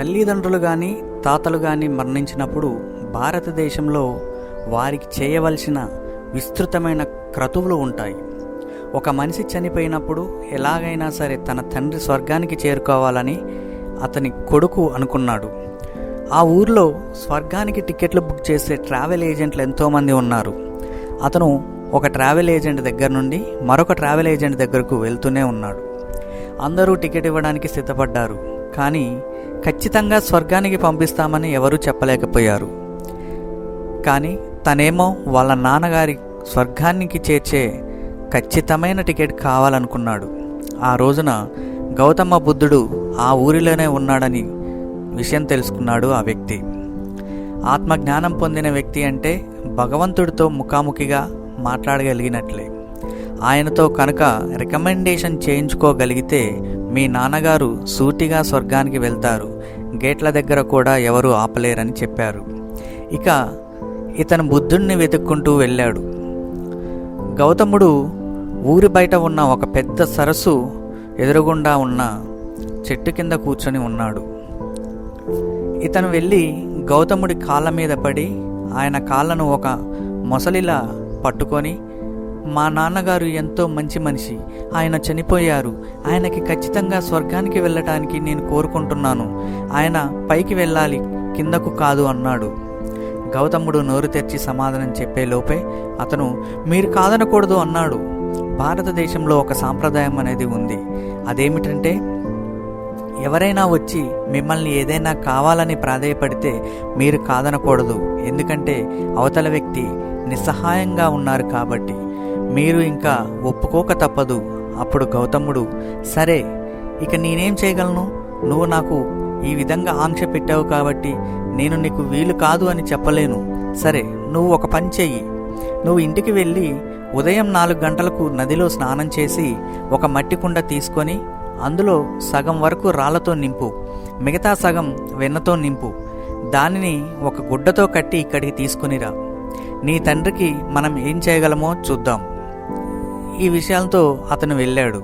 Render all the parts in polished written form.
తల్లిదండ్రులు కానీ తాతలు కానీ మరణించినప్పుడు భారతదేశంలో వారికి చేయవలసిన విస్తృతమైన క్రతువులు ఉంటాయి. ఒక మనిషి చనిపోయినప్పుడు ఎలాగైనా సరే తన తండ్రి స్వర్గానికి చేరుకోవాలని అతని కొడుకు అనుకున్నాడు. ఆ ఊర్లో స్వర్గానికి టికెట్లు బుక్ చేసే ట్రావెల్ ఏజెంట్లు ఎంతోమంది ఉన్నారు. అతను ఒక ట్రావెల్ ఏజెంట్ దగ్గర నుండి మరొక ట్రావెల్ ఏజెంట్ దగ్గరకు వెళ్తూనే ఉన్నాడు. అందరూ టికెట్ ఇవ్వడానికి సిద్ధపడ్డారు, కానీ ఖచ్చితంగా స్వర్గానికి పంపిస్తామని ఎవరూ చెప్పలేకపోయారు. కానీ తనేమో వాళ్ళ నాన్నగారి స్వర్గానికి చేర్చే ఖచ్చితమైన టికెట్ కావాలనుకున్నాడు. ఆ రోజున గౌతమ బుద్ధుడు ఆ ఊరిలోనే ఉన్నాడని విషయం తెలుసుకున్నాడు ఆ వ్యక్తి. ఆత్మజ్ఞానం పొందిన వ్యక్తి అంటే భగవంతుడితో ముఖాముఖిగా మాట్లాడగలిగినట్లే. ఆయనతో కనుక రికమెండేషన్ చేయించుకోగలిగితే మీ నాన్నగారు సూటిగా స్వర్గానికి వెళ్తారు, గేట్ల దగ్గర కూడా ఎవరూ ఆపలేరని చెప్పారు. ఇక ఇతను బుద్ధుడిని వెతుక్కుంటూ వెళ్ళాడు. గౌతముడు ఊరి బయట ఉన్న ఒక పెద్ద సరస్సు ఎదురుగుండా ఉన్న చెట్టు కింద కూర్చొని ఉన్నాడు. ఇతను వెళ్ళి గౌతముడి కాళ్ళ మీద పడి ఆయన కాళ్ళను ఒక మొసలిలా పట్టుకొని, మా నాన్నగారు ఎంతో మంచి మనిషి, ఆయన చనిపోయారు, ఆయనకి ఖచ్చితంగా స్వర్గానికి వెళ్ళటానికి నేను కోరుకుంటున్నాను, ఆయన పైకి వెళ్ళాలి, కిందకు కాదు అన్నాడు. గౌతముడు నోరు తెరిచి సమాధానం చెప్పే లోపే అతను మీరు కాదనకూడదు అన్నాడు. భారతదేశంలో ఒక సాంప్రదాయం అనేది ఉంది. అదేమిటంటే ఎవరైనా వచ్చి మిమ్మల్ని ఏదైనా కావాలని ప్రాధేయపడితే మీరు కాదనకూడదు. ఎందుకంటే అవతల వ్యక్తి నిస్సహాయంగా ఉన్నారు కాబట్టి మీరు ఇంకా ఒప్పుకోక తప్పదు. అప్పుడు గౌతముడు, సరే ఇక నేనేం చేయగలను, నువ్వు నాకు ఈ విధంగా ఆంక్ష పెట్టావు కాబట్టి నేను నీకు వీలు కాదు అని చెప్పలేను. సరే నువ్వు ఒక పని చెయ్యి, నువ్వు ఇంటికి వెళ్ళి ఉదయం 4 గంటలకు నదిలో స్నానం చేసి ఒక మట్టి కుండ తీసుకొని అందులో సగం వరకు రాళ్లతో నింపు, మిగతా సగం వెన్నతో నింపు, దానిని ఒక గుడ్డతో కట్టి ఇక్కడికి తీసుకునిరా, నీ తండ్రికి మనం ఏం చేయగలమో చూద్దాం. ఈ విషయాలతో అతను వెళ్ళాడు.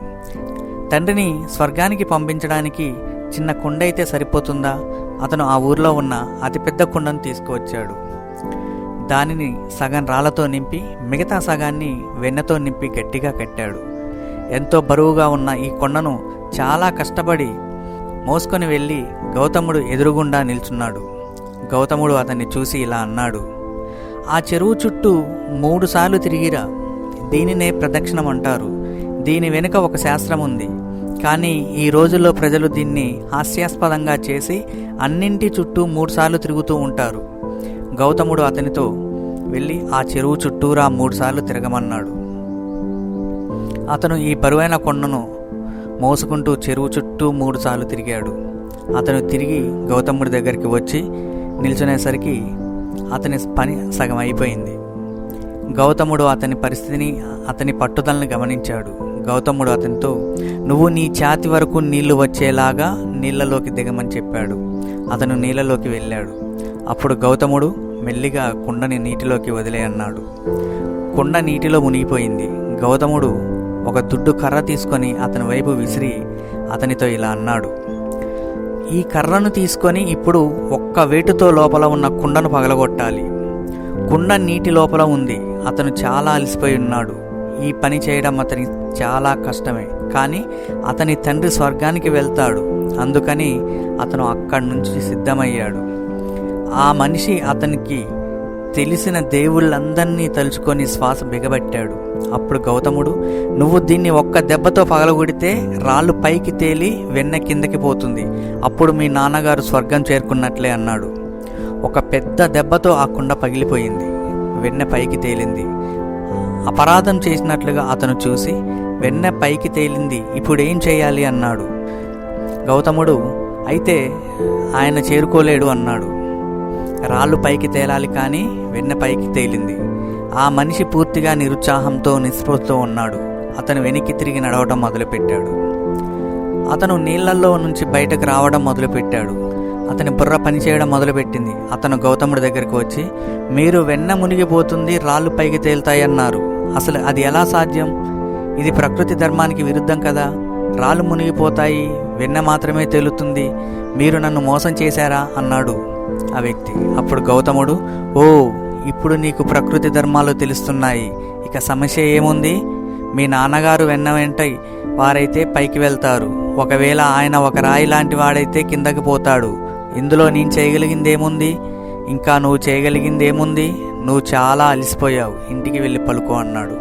తండ్రిని స్వర్గానికి పంపించడానికి చిన్న కుండ అయితే సరిపోతుందా? అతను ఆ ఊర్లో ఉన్న అతిపెద్ద కుండను తీసుకువచ్చాడు. దానిని సగం రాళ్లతో నింపి మిగతా సగాన్ని వెన్నతో నింపి గట్టిగా కట్టాడు. ఎంతో బరువుగా ఉన్న ఈ కొండను చాలా కష్టపడి మోసుకొని వెళ్ళి గౌతముడు ఎదురుగుండా నిల్చున్నాడు. గౌతముడు అతన్ని చూసి ఇలా అన్నాడు, ఆ చెరువు చుట్టూ 3 సార్లు తిరిగిరా, దీనినే ప్రదక్షిణం అంటారు. దీని వెనుక ఒక శాస్త్రం ఉంది, కానీ ఈ రోజుల్లో ప్రజలు దీన్ని హాస్యాస్పదంగా చేసి అన్నింటి చుట్టూ 3 సార్లు తిరుగుతూ ఉంటారు. గౌతముడు అతనితో వెళ్ళి ఆ చెరువు చుట్టూరా 3 సార్లు తిరగమన్నాడు. అతను ఈ బరువైన కొండను మోసుకుంటూ చెరువు చుట్టూ 3 సార్లు తిరిగాడు. అతను తిరిగి గౌతముడి దగ్గరికి వచ్చి నిల్చునేసరికి అతని పని సగం అయిపోయింది. గౌతముడు అతని పరిస్థితిని, అతని పట్టుదలను గమనించాడు. గౌతముడు అతనితో నువ్వు నీ ఛాతి వరకు నీళ్లు వచ్చేలాగా నీళ్లలోకి దిగమని చెప్పాడు. అతను నీళ్లలోకి వెళ్ళాడు. అప్పుడు గౌతముడు మెల్లిగా కుండని నీటిలోకి వదిలే అన్నాడు. కుండ నీటిలో మునిగిపోయింది. గౌతముడు ఒక దుడ్డు కర్ర తీసుకొని అతని వైపు విసిరి అతనితో ఇలా అన్నాడు, ఈ కర్రను తీసుకొని ఇప్పుడు ఒక్క వేటుతో లోపల ఉన్న కుండను పగలగొట్టాలి. కుండ నీటి లోపల ఉంది. అతను చాలా అలసిపోయి ఉన్నాడు. ఈ పని చేయడం అతనికి చాలా కష్టమే, కానీ అతని తండ్రి స్వర్గానికి వెళ్తాడు. అందుకని అతను అక్కడి నుంచి సిద్ధమయ్యాడు. ఆ మనిషి అతనికి తెలిసిన దేవుళ్ళందరినీ తలుచుకొని శ్వాస బిగబట్టాడు. అప్పుడు గౌతముడు, నువ్వు దీన్ని ఒక్క దెబ్బతో పగలగొడితే రాళ్ళు పైకి తేలి వెన్న కిందకి పోతుంది, అప్పుడు మీ నాన్నగారు స్వర్గం చేరుకున్నట్లే అన్నాడు. ఒక పెద్ద దెబ్బతో ఆ కుండ పగిలిపోయింది. వెన్న పైకి తేలింది. అపరాధం చేసినట్లుగా అతను చూసి, వెన్న పైకి తేలింది, ఇప్పుడు ఏం చేయాలి అన్నాడు. గౌతముడు, అయితే ఆయన చేరుకోలేడు అన్నాడు. రాళ్ళు పైకి తేలాలి, కానీ వెన్న పైకి తేలింది. ఆ మనిషి పూర్తిగా నిరుత్సాహంతో నిస్పృహతో ఉన్నాడు. అతను వెనక్కి తిరిగి నడవడం మొదలుపెట్టాడు. అతను నీళ్లలో నుంచి బయటకు రావడం మొదలుపెట్టాడు. అతని బుర్ర పనిచేయడం మొదలుపెట్టింది. అతను గౌతముడి దగ్గరికి వచ్చి, మీరు వెన్న మునిగిపోతుంది, రాళ్ళు పైకి తేలుతాయన్నారు, అసలు అది ఎలా సాధ్యం? ఇది ప్రకృతి ధర్మానికి విరుద్ధం కదా, రాళ్ళు మునిగిపోతాయి, వెన్న మాత్రమే తేలుతుంది, మీరు నన్ను మోసం చేశారా అన్నాడు ఆ వ్యక్తి. అప్పుడు గౌతముడు, ఓ, ఇప్పుడు నీకు ప్రకృతి ధర్మాలు తెలుస్తున్నాయి, ఇక సమస్య ఏముంది? మీ నాన్నగారు వెన్న వెంటై వారైతే పైకి వెళ్తారు, ఒకవేళ ఆయన ఒక రాయి లాంటి వాడైతే కిందకి పోతాడు. ఇందులో నేను చేయగలిగిందేముంది? ఇంకా నువ్వు చేయగలిగిందేముంది? నువ్వు చాలా అలసిపోయావు, ఇంటికి వెళ్ళి పడుకో అన్నాడు.